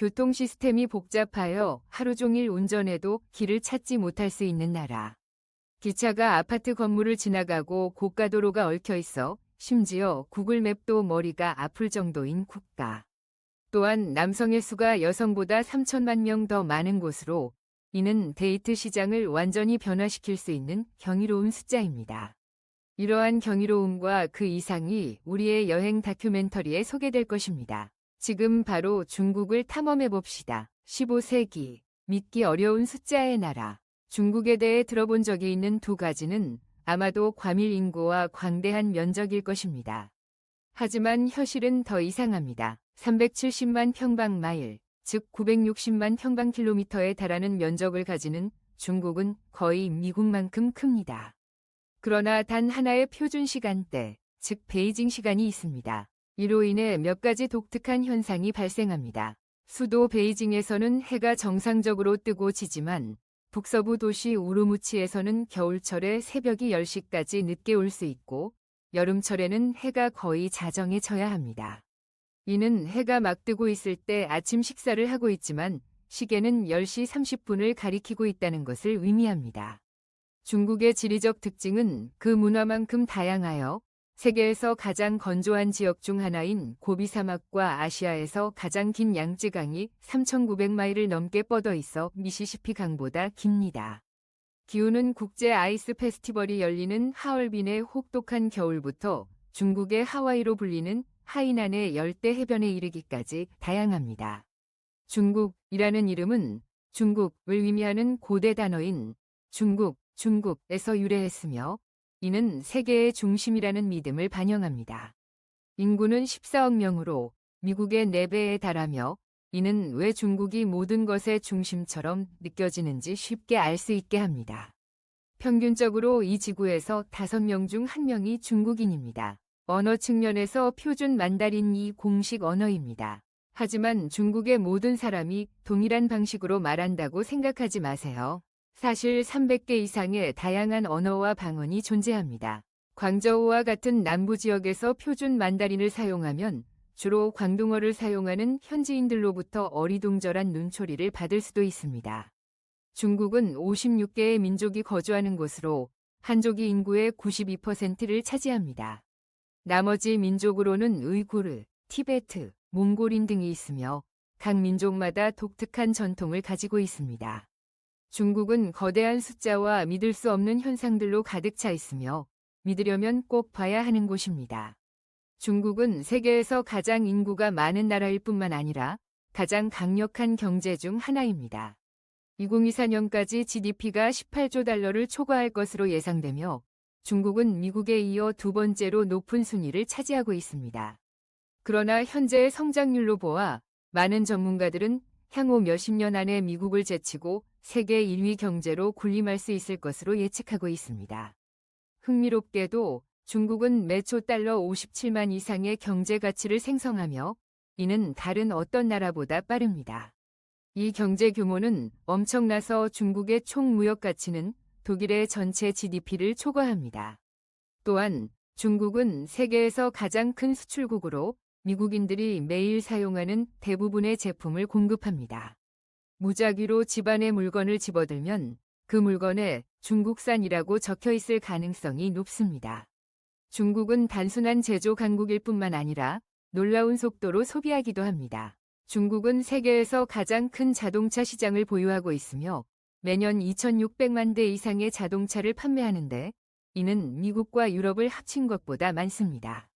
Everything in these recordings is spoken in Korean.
교통 시스템이 복잡하여 하루 종일 운전해도 길을 찾지 못할 수 있는 나라. 기차가 아파트 건물을 지나가고 고가도로가 얽혀 있어 심지어 구글맵도 머리가 아플 정도인 국가. 또한 남성의 수가 여성보다 3천만 명 더 많은 곳으로 이는 데이트 시장을 완전히 변화시킬 수 있는 경이로운 숫자입니다. 이러한 경이로움과 그 이상이 우리의 여행 다큐멘터리에 소개될 것입니다. 지금 바로 중국을 탐험해 봅시다. 15세기, 믿기 어려운 숫자의 나라. 중국에 대해 들어본 적이 있는 두 가지는 아마도 과밀 인구와 광대한 면적일 것입니다. 하지만 현실은 더 이상합니다. 370만 평방마일, 즉 960만 평방킬로미터에 달하는 면적을 가지는 중국은 거의 미국만큼 큽니다. 그러나 단 하나의 표준 시간대, 즉 베이징 시간이 있습니다. 이로 인해 몇 가지 독특한 현상이 발생합니다. 수도 베이징에서는 해가 정상적으로 뜨고 지지만 북서부 도시 우르무치에서는 겨울철에 새벽이 10시까지 늦게 올 수 있고 여름철에는 해가 거의 자정에 져야 합니다. 이는 해가 막 뜨고 있을 때 아침 식사를 하고 있지만 시계는 10시 30분을 가리키고 있다는 것을 의미합니다. 중국의 지리적 특징은 그 문화만큼 다양하여 세계에서 가장 건조한 지역 중 하나인 고비 사막과 아시아에서 가장 긴 양쯔강이 3,900마일을 넘게 뻗어 있어 미시시피 강보다 깁니다. 기후는 국제 아이스 페스티벌이 열리는 하얼빈의 혹독한 겨울부터 중국의 하와이로 불리는 하이난의 열대 해변에 이르기까지 다양합니다. 중국이라는 이름은 중국을 의미하는 고대 단어인 중국에서 유래했으며 이는 세계의 중심이라는 믿음을 반영합니다. 인구는 14억 명으로 미국의 4배에 달하며 이는 왜 중국이 모든 것의 중심처럼 느껴지는지 쉽게 알 수 있게 합니다. 평균적으로 이 지구에서 5명 중 1명이 중국인입니다. 언어 측면에서 표준 만다린이 공식 언어입니다. 하지만 중국의 모든 사람이 동일한 방식으로 말한다고 생각하지 마세요. 사실 300개 이상의 다양한 언어와 방언이 존재합니다. 광저우와 같은 남부 지역에서 표준 만다린을 사용하면 주로 광둥어를 사용하는 현지인들로부터 어리둥절한 눈초리를 받을 수도 있습니다. 중국은 56개의 민족이 거주하는 곳으로 한족이 인구의 92%를 차지합니다. 나머지 민족으로는 우이구르, 티베트, 몽골인 등이 있으며 각 민족마다 독특한 전통을 가지고 있습니다. 중국은 거대한 숫자와 믿을 수 없는 현상들로 가득 차 있으며 믿으려면 꼭 봐야 하는 곳입니다. 중국은 세계에서 가장 인구가 많은 나라일 뿐만 아니라 가장 강력한 경제 중 하나입니다. 2024년까지 GDP가 18조 달러를 초과할 것으로 예상되며 중국은 미국에 이어 두 번째로 높은 순위를 차지하고 있습니다. 그러나 현재의 성장률로 보아 많은 전문가들은 향후 몇십 년 안에 미국을 제치고 세계 1위 경제로 군림할 수 있을 것으로 예측하고 있습니다. 흥미롭게도 중국은 매초 달러 57만 이상의 경제 가치를 생성하며 이는 다른 어떤 나라보다 빠릅니다. 이 경제 규모는 엄청나서 중국의 총 무역 가치는 독일의 전체 GDP를 초과합니다. 또한 중국은 세계에서 가장 큰 수출국으로 미국인들이 매일 사용하는 대부분의 제품을 공급합니다. 무작위로 집안에 물건을 집어들면 그 물건에 중국산이라고 적혀 있을 가능성이 높습니다. 중국은 단순한 제조 강국일 뿐만 아니라 놀라운 속도로 소비하기도 합니다. 중국은 세계에서 가장 큰 자동차 시장을 보유하고 있으며 매년 2,600만 대 이상의 자동차를 판매하는데 이는 미국과 유럽을 합친 것보다 많습니다.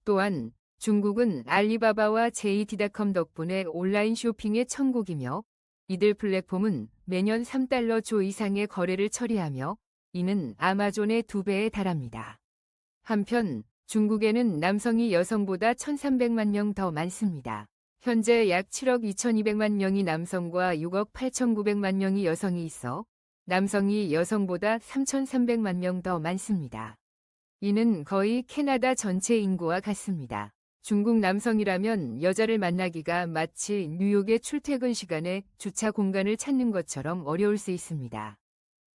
또한 중국은 알리바바와 JD.com 덕분에 온라인 쇼핑의 천국이며 이들 플랫폼은 매년 3달러 조 이상의 거래를 처리하며 이는 아마존의 2배에 달합니다. 한편 중국에는 남성이 여성보다 1,300만 명 더 많습니다. 현재 약 7억 2,200만 명이 남성과 6억 8,900만 명이 여성이 있어 남성이 여성보다 3,300만 명 더 많습니다. 이는 거의 캐나다 전체 인구와 같습니다. 중국 남성이라면 여자를 만나기가 마치 뉴욕의 출퇴근 시간에 주차 공간을 찾는 것처럼 어려울 수 있습니다.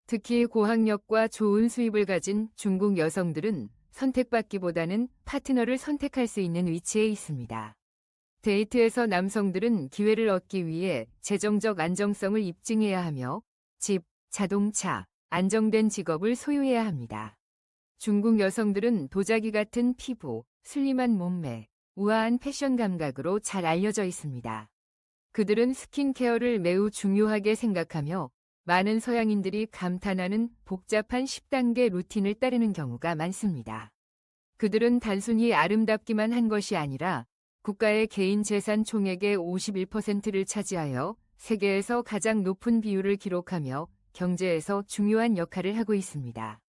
특히 고학력과 좋은 수입을 가진 중국 여성들은 선택받기보다는 파트너를 선택할 수 있는 위치에 있습니다. 데이트에서 남성들은 기회를 얻기 위해 재정적 안정성을 입증해야 하며 집, 자동차, 안정된 직업을 소유해야 합니다. 중국 여성들은 도자기 같은 피부, 슬림한 몸매, 우아한 패션 감각으로 잘 알려져 있습니다. 그들은 스킨케어를 매우 중요하게 생각하며 많은 서양인들이 감탄하는 복잡한 10단계 루틴을 따르는 경우가 많습니다. 그들은 단순히 아름답기만 한 것이 아니라 국가의 개인 재산 총액의 51%를 차지하여 세계에서 가장 높은 비율을 기록하며 경제에서 중요한 역할을 하고 있습니다.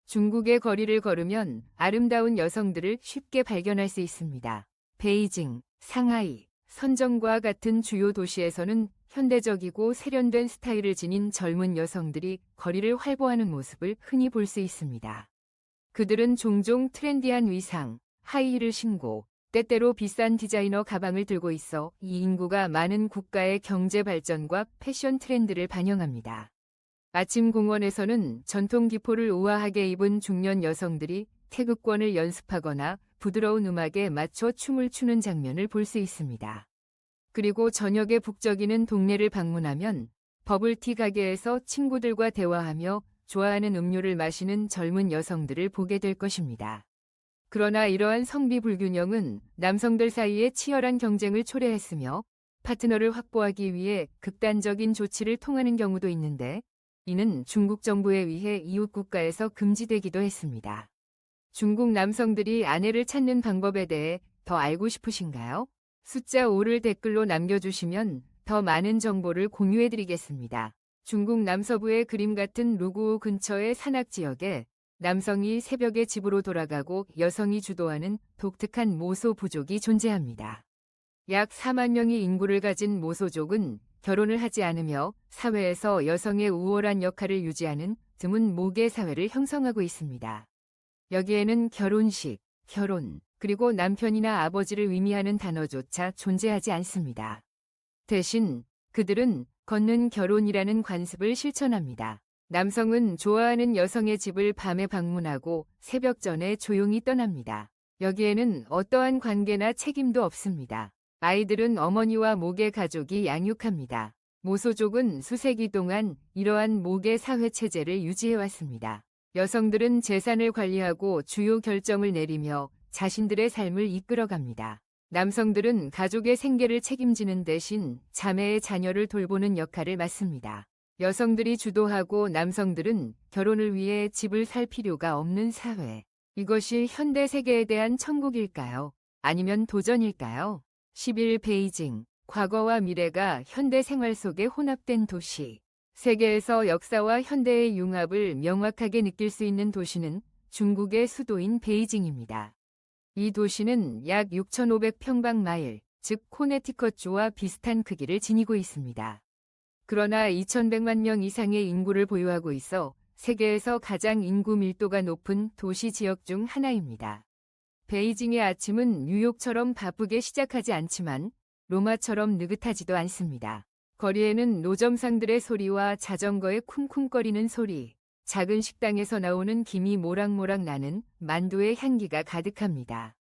중국의 거리를 걸으면 아름다운 여성들을 쉽게 발견할 수 있습니다. 베이징, 상하이, 선정과 같은 주요 도시에서는 현대적이고 세련된 스타일을 지닌 젊은 여성들이 거리를 활보하는 모습을 흔히 볼 수 있습니다. 그들은 종종 트렌디한 위상, 하이힐을 신고 때때로 비싼 디자이너 가방을 들고 있어 이 인구가 많은 국가의 경제 발전과 패션 트렌드를 반영합니다. 아침 공원에서는 전통 기포를 우아하게 입은 중년 여성들이 태극권을 연습하거나 부드러운 음악에 맞춰 춤을 추는 장면을 볼 수 있습니다. 그리고 저녁에 북적이는 동네를 방문하면 버블티 가게에서 친구들과 대화하며 좋아하는 음료를 마시는 젊은 여성들을 보게 될 것입니다. 그러나 이러한 성비 불균형은 남성들 사이에 치열한 경쟁을 초래했으며 파트너를 확보하기 위해 극단적인 조치를 통하는 경우도 있는데 이는 중국 정부에 의해 이웃 국가에서 금지되기도 했습니다. 중국 남성들이 아내를 찾는 방법에 대해 더 알고 싶으신가요? 숫자 5를 댓글로 남겨주시면 더 많은 정보를 공유해드리겠습니다. 중국 남서부의 그림 같은 루구우 근처의 산악지역에 남성이 새벽에 집으로 돌아가고 여성이 주도하는 독특한 모소 부족이 존재합니다. 약 4만 명의 인구를 가진 모소족은 결혼을 하지 않으며 사회에서 여성의 우월한 역할을 유지하는 드문 모계 사회를 형성하고 있습니다. 여기에는 결혼식, 결혼, 그리고 남편이나 아버지를 의미하는 단어조차 존재하지 않습니다. 대신 그들은 걷는 결혼이라는 관습을 실천합니다. 남성은 좋아하는 여성의 집을 밤에 방문하고 새벽 전에 조용히 떠납니다. 여기에는 어떠한 관계나 책임도 없습니다. 아이들은 어머니와 모계 가족이 양육합니다. 모소족은 수세기 동안 이러한 모계 사회 체제를 유지해왔습니다. 여성들은 재산을 관리하고 주요 결정을 내리며 자신들의 삶을 이끌어갑니다. 남성들은 가족의 생계를 책임지는 대신 자매의 자녀를 돌보는 역할을 맡습니다. 여성들이 주도하고 남성들은 결혼을 위해 집을 살 필요가 없는 사회. 이것이 현대 세계에 대한 천국일까요? 아니면 도전일까요? 11. 베이징. 과거와 미래가 현대 생활 속에 혼합된 도시. 세계에서 역사와 현대의 융합을 명확하게 느낄 수 있는 도시는 중국의 수도인 베이징입니다. 이 도시는 약 6,500평방마일, 즉 코네티컷주와 비슷한 크기를 지니고 있습니다. 그러나 2,100만 명 이상의 인구를 보유하고 있어 세계에서 가장 인구 밀도가 높은 도시 지역 중 하나입니다. 베이징의 아침은 뉴욕처럼 바쁘게 시작하지 않지만 로마처럼 느긋하지도 않습니다. 거리에는 노점상들의 소리와 자전거의 쿵쿵거리는 소리, 작은 식당에서 나오는 김이 모락모락 나는 만두의 향기가 가득합니다.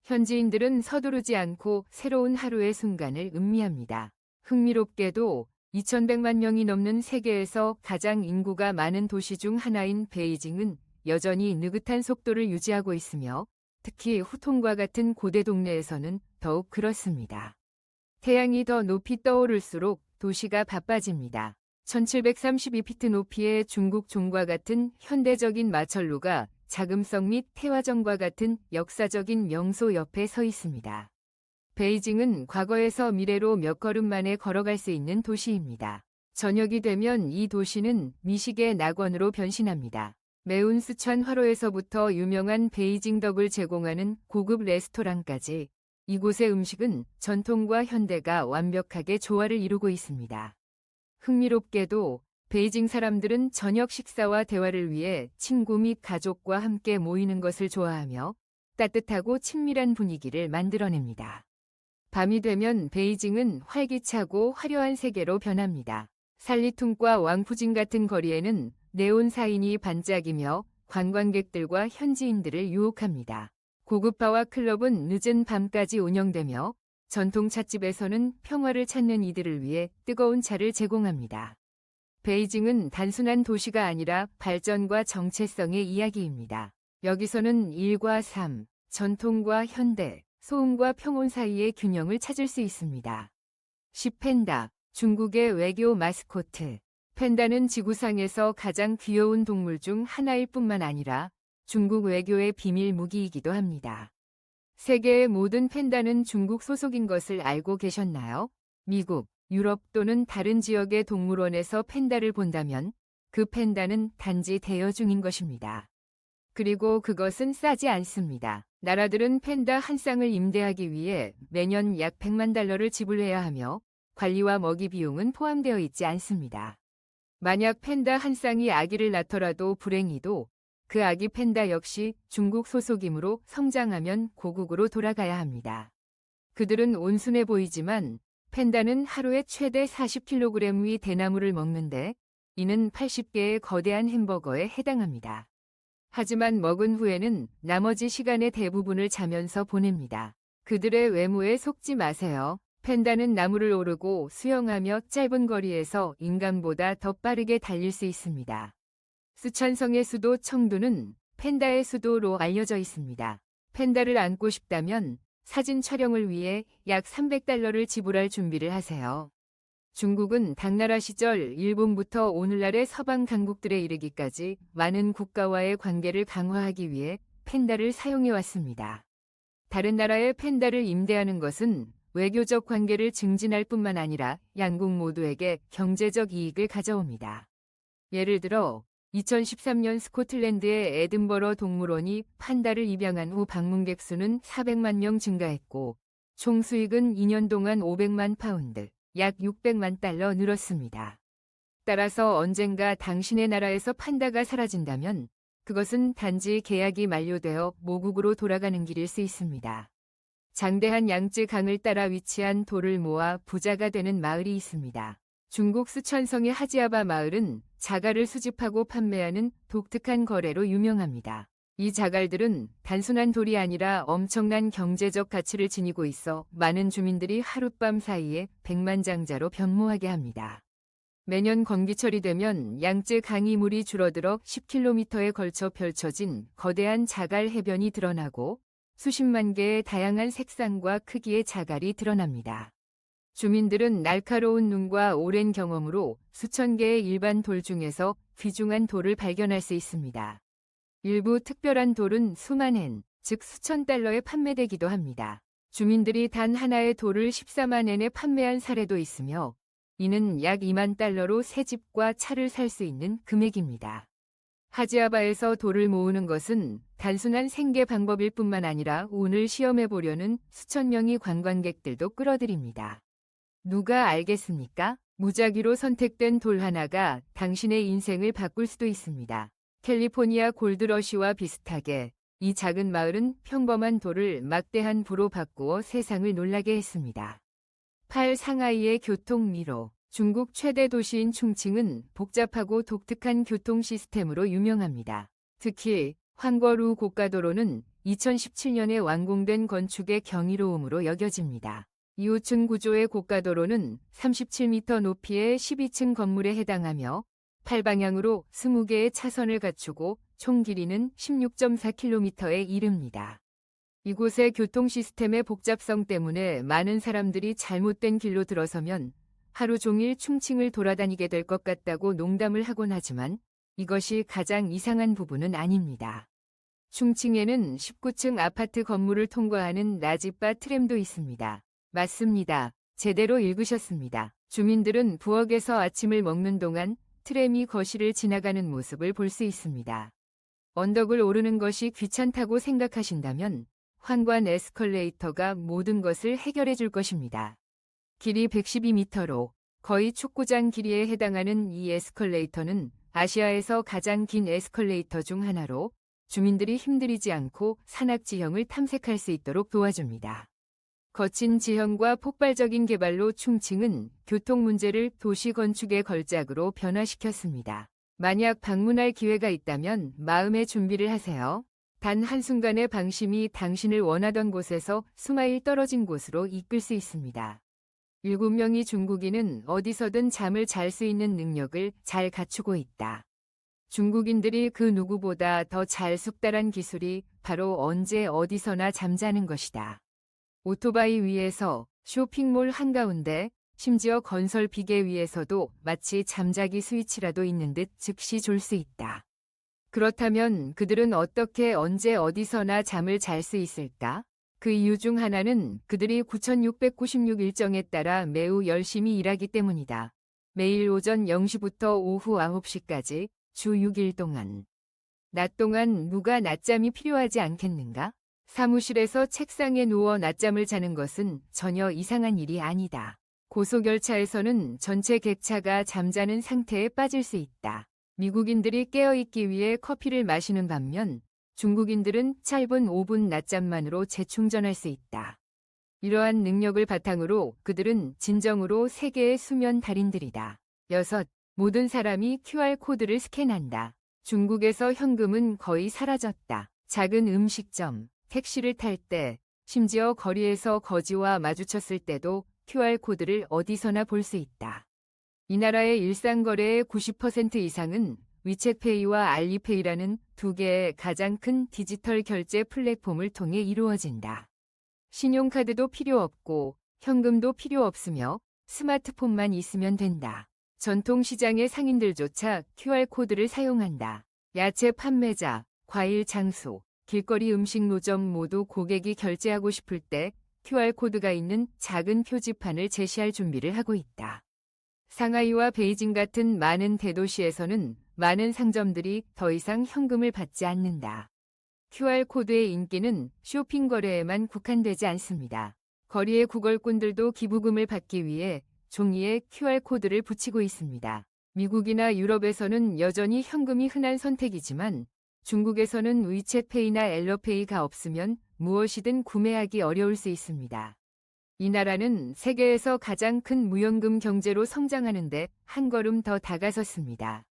현지인들은 서두르지 않고 새로운 하루의 순간을 음미합니다. 흥미롭게도 2,100만 명이 넘는 세계에서 가장 인구가 많은 도시 중 하나인 베이징은 여전히 느긋한 속도를 유지하고 있으며 특히 후통과 같은 고대 동네에서는 더욱 그렇습니다. 태양이 더 높이 떠오를수록 도시가 바빠집니다. 1732피트 높이의 중국 종과 같은 현대적인 마철루가 자금성 및 태화정과 같은 역사적인 명소 옆에 서 있습니다. 베이징은 과거에서 미래로 몇 걸음 만에 걸어갈 수 있는 도시입니다. 저녁이 되면 이 도시는 미식의 낙원으로 변신합니다. 매운 스촨 화로에서부터 유명한 베이징 덕을 제공하는 고급 레스토랑까지 이곳의 음식은 전통과 현대가 완벽하게 조화를 이루고 있습니다. 흥미롭게도 베이징 사람들은 저녁 식사와 대화를 위해 친구 및 가족과 함께 모이는 것을 좋아하며 따뜻하고 친밀한 분위기를 만들어냅니다. 밤이 되면 베이징은 활기차고 화려한 세계로 변합니다. 살리퉁과 왕푸진 같은 거리에는 네온 사인이 반짝이며 관광객들과 현지인들을 유혹합니다. 고급 바와 클럽은 늦은 밤까지 운영되며 전통 찻집에서는 평화를 찾는 이들을 위해 뜨거운 차를 제공합니다. 베이징은 단순한 도시가 아니라 발전과 정체성의 이야기입니다. 여기서는 일과 삶, 전통과 현대, 소음과 평온 사이의 균형을 찾을 수 있습니다. 10. 팬다, 중국의 외교 마스코트. 팬다는 지구상에서 가장 귀여운 동물 중 하나일 뿐만 아니라 중국 외교의 비밀 무기이기도 합니다. 세계의 모든 팬다는 중국 소속인 것을 알고 계셨나요? 미국, 유럽 또는 다른 지역의 동물원에서 팬다를 본다면 그 팬다는 단지 대여 중인 것입니다. 그리고 그것은 싸지 않습니다. 나라들은 팬다 한 쌍을 임대하기 위해 매년 약 100만 달러를 지불해야 하며 관리와 먹이 비용은 포함되어 있지 않습니다. 만약 팬다 한 쌍이 아기를 낳더라도 불행히도 그 아기 팬다 역시 중국 소속이므로 성장하면 고국으로 돌아가야 합니다. 그들은 온순해 보이지만 팬다는 하루에 최대 40kg 대나무를 먹는데 이는 80개의 거대한 햄버거에 해당합니다. 하지만 먹은 후에는 나머지 시간의 대부분을 자면서 보냅니다. 그들의 외모에 속지 마세요. 팬다는 나무를 오르고 수영하며 짧은 거리에서 인간보다 더 빠르게 달릴 수 있습니다. 수촨성의 수도 청두는 팬다의 수도로 알려져 있습니다. 팬다를 안고 싶다면 사진 촬영을 위해 약 300달러를 지불할 준비를 하세요. 중국은 당나라 시절 일본부터 오늘날의 서방 강국들에 이르기까지 많은 국가와의 관계를 강화하기 위해 팬다를 사용해 왔습니다. 다른 나라의 팬다를 임대하는 것은 외교적 관계를 증진할 뿐만 아니라 양국 모두에게 경제적 이익을 가져옵니다. 예를 들어 2013년 스코틀랜드의 에든버러 동물원이 판다를 입양한 후 방문객 수는 400만 명 증가했고 총 수익은 2년 동안 500만 파운드, 약 600만 달러 늘었습니다. 따라서 언젠가 당신의 나라에서 판다가 사라진다면 그것은 단지 계약이 만료되어 모국으로 돌아가는 길일 수 있습니다. 장대한 양쯔 강을 따라 위치한 돌을 모아 부자가 되는 마을이 있습니다. 중국 수촨성의 하지아바 마을은 자갈을 수집하고 판매하는 독특한 거래로 유명합니다. 이 자갈들은 단순한 돌이 아니라 엄청난 경제적 가치를 지니고 있어 많은 주민들이 하룻밤 사이에 백만장자로 변모하게 합니다. 매년 건기철이 되면 양쯔 강이 물이 줄어들어 10km에 걸쳐 펼쳐진 거대한 자갈 해변이 드러나고 수십만 개의 다양한 색상과 크기의 자갈이 드러납니다. 주민들은 날카로운 눈과 오랜 경험으로 수천 개의 일반 돌 중에서 귀중한 돌을 발견할 수 있습니다. 일부 특별한 돌은 수만 엔, 즉 수천 달러에 판매되기도 합니다. 주민들이 단 하나의 돌을 14만 엔에 판매한 사례도 있으며 이는 약 2만 달러로 새 집과 차를 살 수 있는 금액입니다. 하지아바에서 돌을 모으는 것은 단순한 생계 방법일 뿐만 아니라 운을 시험해 보려는 수천 명의 관광객들도 끌어들입니다. 누가 알겠습니까? 무작위로 선택된 돌 하나가 당신의 인생을 바꿀 수도 있습니다. 캘리포니아 골드러시와 비슷하게 이 작은 마을은 평범한 돌을 막대한 부로 바꾸어 세상을 놀라게 했습니다. 8. 상하이의 교통 미로. 중국 최대 도시인 충칭은 복잡하고 독특한 교통 시스템으로 유명합니다. 특히 황궈루 고가도로는 2017년에 완공된 건축의 경이로움으로 여겨집니다. 2호층 구조의 고가도로는 37m 높이의 12층 건물에 해당하며 8방향으로 20개의 차선을 갖추고 총 길이는 16.4km에 이릅니다. 이곳의 교통 시스템의 복잡성 때문에 많은 사람들이 잘못된 길로 들어서면 하루 종일 충칭을 돌아다니게 될 것 같다고 농담을 하곤 하지만 이것이 가장 이상한 부분은 아닙니다. 충칭에는 19층 아파트 건물을 통과하는 나지바 트램도 있습니다. 맞습니다. 제대로 읽으셨습니다. 주민들은 부엌에서 아침을 먹는 동안 트램이 거실을 지나가는 모습을 볼 수 있습니다. 언덕을 오르는 것이 귀찮다고 생각하신다면 환관 에스컬레이터가 모든 것을 해결해 줄 것입니다. 길이 112m로 거의 축구장 길이에 해당하는 이 에스컬레이터는 아시아에서 가장 긴 에스컬레이터 중 하나로 주민들이 힘들이지 않고 산악지형을 탐색할 수 있도록 도와줍니다. 거친 지형과 폭발적인 개발로 충칭은 교통 문제를 도시 건축의 걸작으로 변화시켰습니다. 만약 방문할 기회가 있다면 마음의 준비를 하세요. 단 한순간의 방심이 당신을 원하던 곳에서 수마일 떨어진 곳으로 이끌 수 있습니다. 7명의 중국인은 어디서든 잠을 잘 수 있는 능력을 잘 갖추고 있다. 중국인들이 그 누구보다 더 잘 숙달한 기술이 바로 언제 어디서나 잠자는 것이다. 오토바이 위에서, 쇼핑몰 한가운데, 심지어 건설 비계 위에서도 마치 잠자기 스위치라도 있는 듯 즉시 졸 수 있다. 그렇다면 그들은 어떻게 언제 어디서나 잠을 잘 수 있을까? 그 이유 중 하나는 그들이 9696 일정에 따라 매우 열심히 일하기 때문이다. 매일 오전 0시부터 오후 9시까지 주 6일 동안. 낮 동안 누가 낮잠이 필요하지 않겠는가? 사무실에서 책상에 누워 낮잠을 자는 것은 전혀 이상한 일이 아니다. 고속열차에서는 전체 객차가 잠자는 상태에 빠질 수 있다. 미국인들이 깨어있기 위해 커피를 마시는 반면 중국인들은 짧은 5분 낮잠만으로 재충전할 수 있다. 이러한 능력을 바탕으로 그들은 진정으로 세계의 수면 달인들이다. 6. 모든 사람이 QR코드를 스캔한다. 중국에서 현금은 거의 사라졌다. 작은 음식점, 택시를 탈 때, 심지어 거리에서 거지와 마주쳤을 때도 QR코드를 어디서나 볼 수 있다. 이 나라의 일상거래의 90% 이상은 위챗페이와 알리페이라는 두 개의 가장 큰 디지털 결제 플랫폼을 통해 이루어진다. 신용카드도 필요 없고 현금도 필요 없으며 스마트폰만 있으면 된다. 전통시장의 상인들조차 QR코드를 사용한다. 야채 판매자, 과일 장소, 길거리 음식 노점 모두 고객이 결제하고 싶을 때 QR코드가 있는 작은 표지판을 제시할 준비를 하고 있다. 상하이와 베이징 같은 많은 대도시에서는 많은 상점들이 더 이상 현금을 받지 않는다. QR코드의 인기는 쇼핑 거래에만 국한되지 않습니다. 거리의 구걸꾼들도 기부금을 받기 위해 종이에 QR코드를 붙이고 있습니다. 미국이나 유럽에서는 여전히 현금이 흔한 선택이지만 중국에서는 위챗페이나 엘러페이가 없으면 무엇이든 구매하기 어려울 수 있습니다. 이 나라는 세계에서 가장 큰 무연금 경제로 성장하는데 한 걸음 더 다가섰습니다.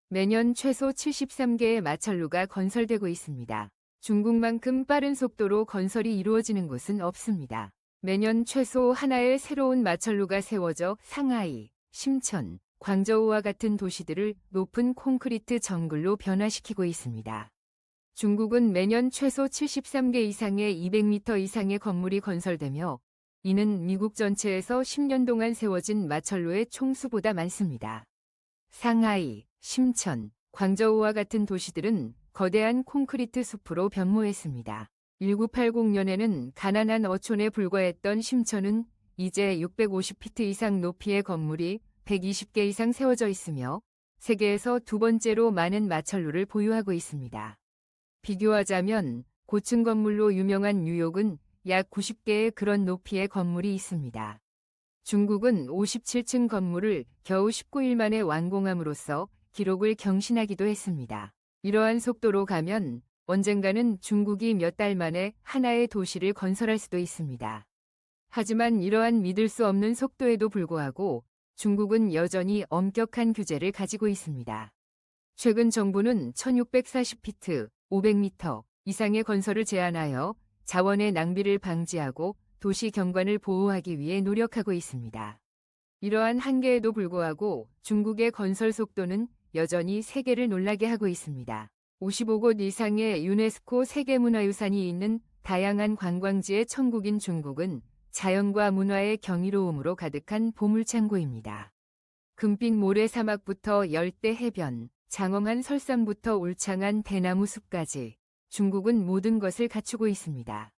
매년 최소 73개의 마철루가 건설되고 있습니다. 중국만큼 빠른 속도로 건설이 이루어지는 곳은 없습니다. 매년 최소 하나의 새로운 마철루가 세워져 상하이, 심천, 광저우와 같은 도시들을 높은 콘크리트 정글로 변화시키고 있습니다. 중국은 매년 최소 73개 이상의 200m 이상의 건물이 건설되며 이는 미국 전체에서 10년 동안 세워진 마철루의 총수보다 많습니다. 상하이, 심천, 광저우와 같은 도시들은 거대한 콘크리트 숲으로 변모했습니다. 1980년에는 가난한 어촌에 불과했던 심천은 이제 650피트 이상 높이의 건물이 120개 이상 세워져 있으며 세계에서 두 번째로 많은 마철루를 보유하고 있습니다. 비교하자면 고층 건물로 유명한 뉴욕은 약 90개의 그런 높이의 건물이 있습니다. 중국은 57층 건물을 겨우 19일 만에 완공함으로써 기록을 경신하기도 했습니다. 이러한 속도로 가면 언젠가는 중국이 몇 달 만에 하나의 도시를 건설할 수도 있습니다. 하지만 이러한 믿을 수 없는 속도에도 불구하고 중국은 여전히 엄격한 규제를 가지고 있습니다. 최근 정부는 1640피트, 500m 이상의 건설을 제한하여 자원의 낭비를 방지하고 도시 경관을 보호하기 위해 노력하고 있습니다. 이러한 한계에도 불구하고 중국의 건설 속도는 여전히 세계를 놀라게 하고 있습니다. 55곳 이상의 유네스코 세계문화유산이 있는 다양한 관광지의 천국인 중국은 자연과 문화의 경이로움으로 가득한 보물창고입니다. 금빛 모래사막부터 열대 해변, 장엄한 설산부터 울창한 대나무 숲까지 중국은 모든 것을 갖추고 있습니다.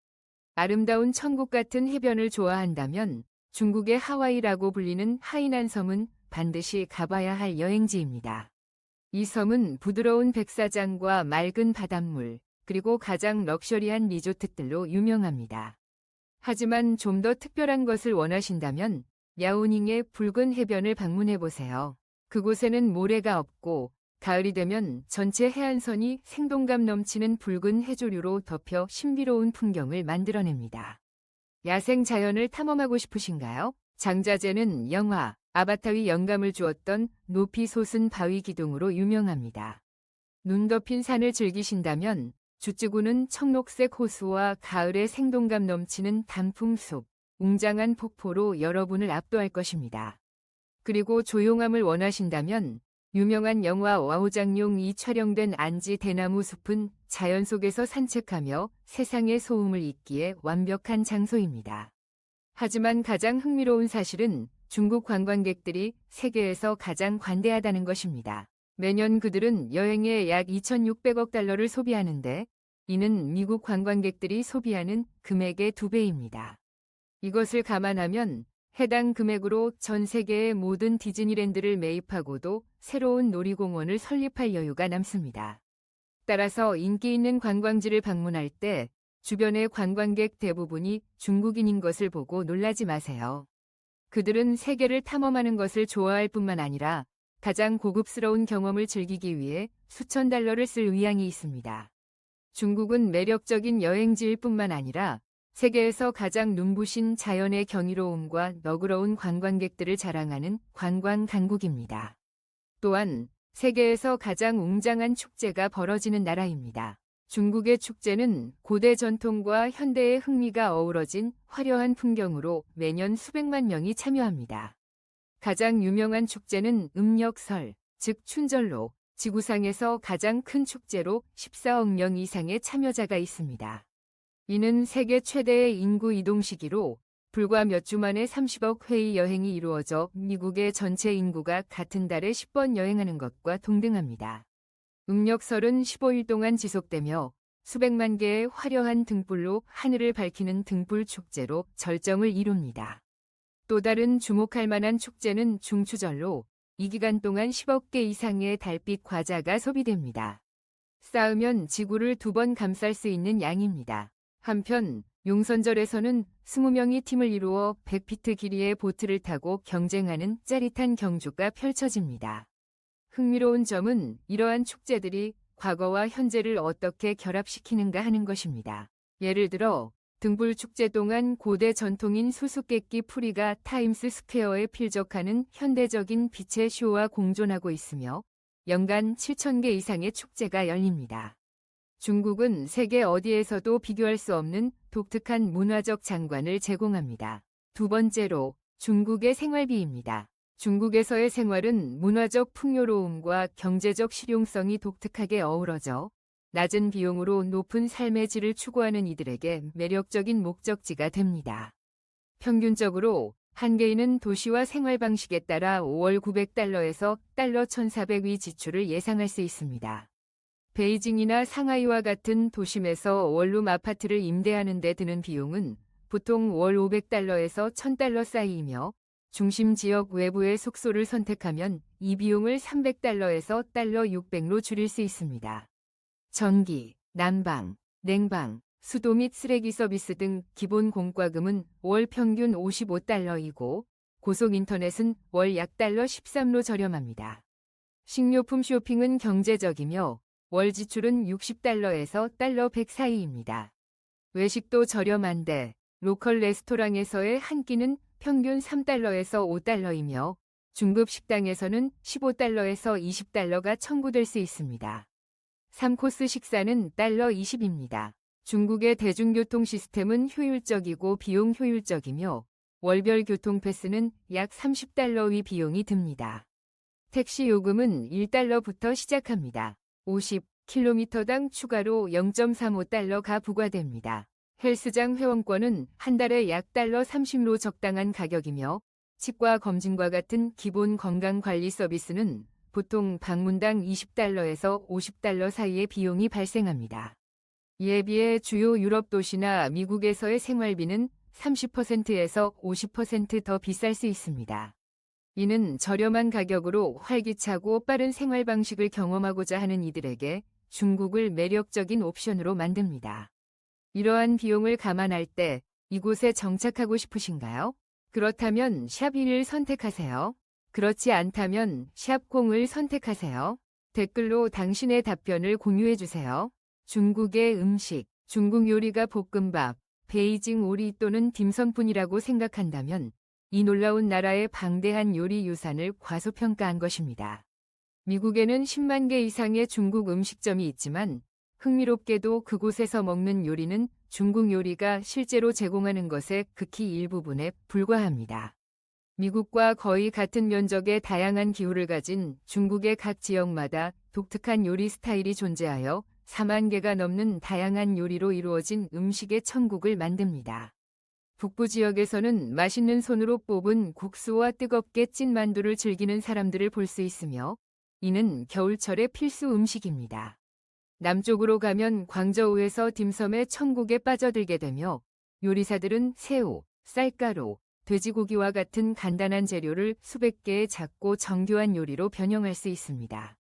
아름다운 천국 같은 해변을 좋아한다면 중국의 하와이라고 불리는 하이난 섬은 반드시 가봐야 할 여행지입니다. 이 섬은 부드러운 백사장과 맑은 바닷물, 그리고 가장 럭셔리한 리조트들로 유명합니다. 하지만 좀 더 특별한 것을 원하신다면 야오닝의 붉은 해변을 방문해보세요. 그곳에는 모래가 없고 가을이 되면 전체 해안선이 생동감 넘치는 붉은 해조류로 덮여 신비로운 풍경을 만들어냅니다. 야생 자연을 탐험하고 싶으신가요? 장자제는 영화 아바타의 영감을 주었던 높이 솟은 바위 기둥으로 유명합니다. 눈 덮인 산을 즐기신다면 주쯔구는 청록색 호수와 가을의 생동감 넘치는 단풍숲, 웅장한 폭포로 여러분을 압도할 것입니다. 그리고 조용함을 원하신다면 유명한 영화 와우장룡이 촬영된 안지 대나무 숲은 자연 속에서 산책하며 세상의 소음을 잊기에 완벽한 장소입니다. 하지만 가장 흥미로운 사실은 중국 관광객들이 세계에서 가장 관대하다는 것입니다. 매년 그들은 여행에 약 2,600억 달러를 소비하는데 이는 미국 관광객들이 소비하는 금액의 2배입니다. 이것을 감안하면 해당 금액으로 전 세계의 모든 디즈니랜드를 매입하고도 새로운 놀이공원을 설립할 여유가 남습니다. 따라서 인기 있는 관광지를 방문할 때 주변의 관광객 대부분이 중국인인 것을 보고 놀라지 마세요. 그들은 세계를 탐험하는 것을 좋아할 뿐만 아니라 가장 고급스러운 경험을 즐기기 위해 수천 달러를 쓸 의향이 있습니다. 중국은 매력적인 여행지일 뿐만 아니라 세계에서 가장 눈부신 자연의 경이로움과 너그러운 관광객들을 자랑하는 관광 강국입니다. 또한 세계에서 가장 웅장한 축제가 벌어지는 나라입니다. 중국의 축제는 고대 전통과 현대의 흥미가 어우러진 화려한 풍경으로 매년 수백만 명이 참여합니다. 가장 유명한 축제는 음력설, 즉 춘절로 지구상에서 가장 큰 축제로 14억 명 이상의 참여자가 있습니다. 이는 세계 최대의 인구 이동 시기로 불과 몇 주 만에 30억 회의 여행이 이루어져 미국의 전체 인구가 같은 달에 10번 여행하는 것과 동등합니다. 음력설은 15일 동안 지속되며 수백만 개의 화려한 등불로 하늘을 밝히는 등불 축제로 절정을 이룹니다. 또 다른 주목할 만한 축제는 중추절로 이 기간 동안 10억 개 이상의 달빛 과자가 소비됩니다. 쌓으면 지구를 2번 감쌀 수 있는 양입니다. 한편 용선절에서는 20명이 팀을 이루어 100피트 길이의 보트를 타고 경쟁하는 짜릿한 경주가 펼쳐집니다. 흥미로운 점은 이러한 축제들이 과거와 현재를 어떻게 결합시키는가 하는 것입니다. 예를 들어 등불 축제 동안 고대 전통인 수수께끼 풀이가 타임스 스퀘어에 필적하는 현대적인 빛의 쇼와 공존하고 있으며 연간 7,000개 이상의 축제가 열립니다. 중국은 세계 어디에서도 비교할 수 없는 독특한 문화적 장관을 제공합니다. 두 번째로 중국의 생활비입니다. 중국에서의 생활은 문화적 풍요로움과 경제적 실용성이 독특하게 어우러져 낮은 비용으로 높은 삶의 질을 추구하는 이들에게 매력적인 목적지가 됩니다. 평균적으로 한 개인은 도시와 생활 방식에 따라 월 900달러에서 달러 1,400위 지출을 예상할 수 있습니다. 베이징이나 상하이와 같은 도심에서 원룸 아파트를 임대하는 데 드는 비용은 보통 월 500달러에서 1,000달러 사이이며 중심 지역 외부의 숙소를 선택하면 이 비용을 300달러에서 달러 600로 줄일 수 있습니다. 전기, 난방, 냉방, 수도 및 쓰레기 서비스 등 기본 공과금은 월 평균 55달러이고 고속 인터넷은 월 약 달러 13로 저렴합니다. 식료품 쇼핑은 경제적이며 월 지출은 60달러에서 달러 100 사이입니다. 외식도 저렴한데 로컬 레스토랑에서의 한 끼는 평균 3달러에서 5달러이며 중급 식당에서는 15달러에서 20달러가 청구될 수 있습니다. 3코스 식사는 달러 20입니다. 중국의 대중교통 시스템은 효율적이고 비용 효율적이며 월별 교통 패스는 약 30달러의 비용이 듭니다. 택시 요금은 1달러부터 시작합니다. 50km당 추가로 0.35달러가 부과됩니다. 헬스장 회원권은 한 달에 약 달러 30로 적당한 가격이며 치과 검진과 같은 기본 건강관리 서비스는 보통 방문당 20달러에서 50달러 사이의 비용이 발생합니다. 이에 비해 주요 유럽 도시나 미국에서의 생활비는 30%에서 50% 더 비쌀 수 있습니다. 이는 저렴한 가격으로 활기차고 빠른 생활 방식을 경험하고자 하는 이들에게 중국을 매력적인 옵션으로 만듭니다. 이러한 비용을 감안할 때 이곳에 정착하고 싶으신가요? 그렇다면 샵 1을 선택하세요. 그렇지 않다면 샵 0을 선택하세요. 댓글로 당신의 답변을 공유해주세요. 중국의 음식, 중국 요리가 볶음밥, 베이징 오리 또는 딤섬뿐이라고 생각한다면 이 놀라운 나라의 방대한 요리 유산을 과소평가한 것입니다. 미국에는 10만 개 이상의 중국 음식점이 있지만 흥미롭게도 그곳에서 먹는 요리는 중국 요리가 실제로 제공하는 것의 극히 일부분에 불과합니다. 미국과 거의 같은 면적의 다양한 기후를 가진 중국의 각 지역마다 독특한 요리 스타일이 존재하여 4만 개가 넘는 다양한 요리로 이루어진 음식의 천국을 만듭니다. 북부 지역에서는 맛있는 손으로 뽑은 국수와 뜨겁게 찐 만두를 즐기는 사람들을 볼 수 있으며 이는 겨울철의 필수 음식입니다. 남쪽으로 가면 광저우에서 딤섬의 천국에 빠져들게 되며 요리사들은 새우, 쌀가루, 돼지고기와 같은 간단한 재료를 수백 개의 작고 정교한 요리로 변형할 수 있습니다.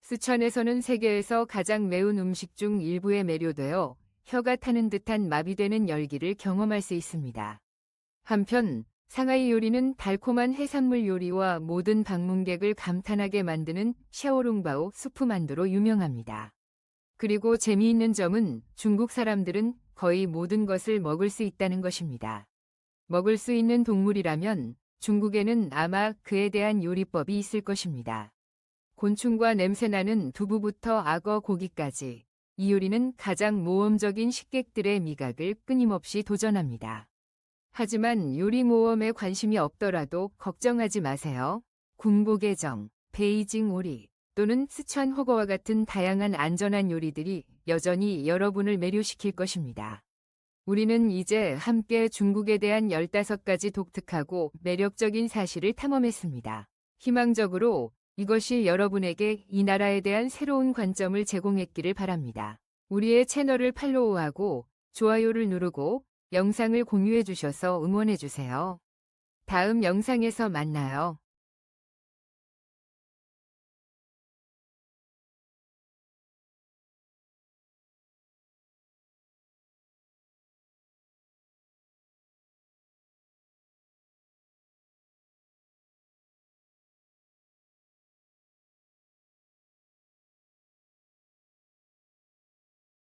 스촨에서는 세계에서 가장 매운 음식 중 일부에 매료되어 혀가 타는 듯한 마비되는 열기를 경험할 수 있습니다. 한편 상하이 요리는 달콤한 해산물 요리와 모든 방문객을 감탄하게 만드는 샤오룽바오 수프 만두로 유명합니다. 그리고 재미있는 점은 중국 사람들은 거의 모든 것을 먹을 수 있다는 것입니다. 먹을 수 있는 동물이라면 중국에는 아마 그에 대한 요리법이 있을 것입니다. 곤충과 냄새나는 두부부터 악어 고기까지 이 요리는 가장 모험적인 식객들의 미각을 끊임없이 도전합니다. 하지만 요리 모험에 관심이 없더라도 걱정하지 마세요. 궁보개정, 베이징 오리 또는 스촨 허거와 같은 다양한 안전한 요리들이 여전히 여러분을 매료시킬 것입니다. 우리는 이제 함께 중국에 대한 15가지 독특하고 매력적인 사실을 탐험했습니다. 희망적으로 이것이 여러분에게 이 나라에 대한 새로운 관점을 제공했기를 바랍니다. 우리의 채널을 팔로우하고 좋아요를 누르고 영상을 공유해 주셔서 응원해 주세요. 다음 영상에서 만나요.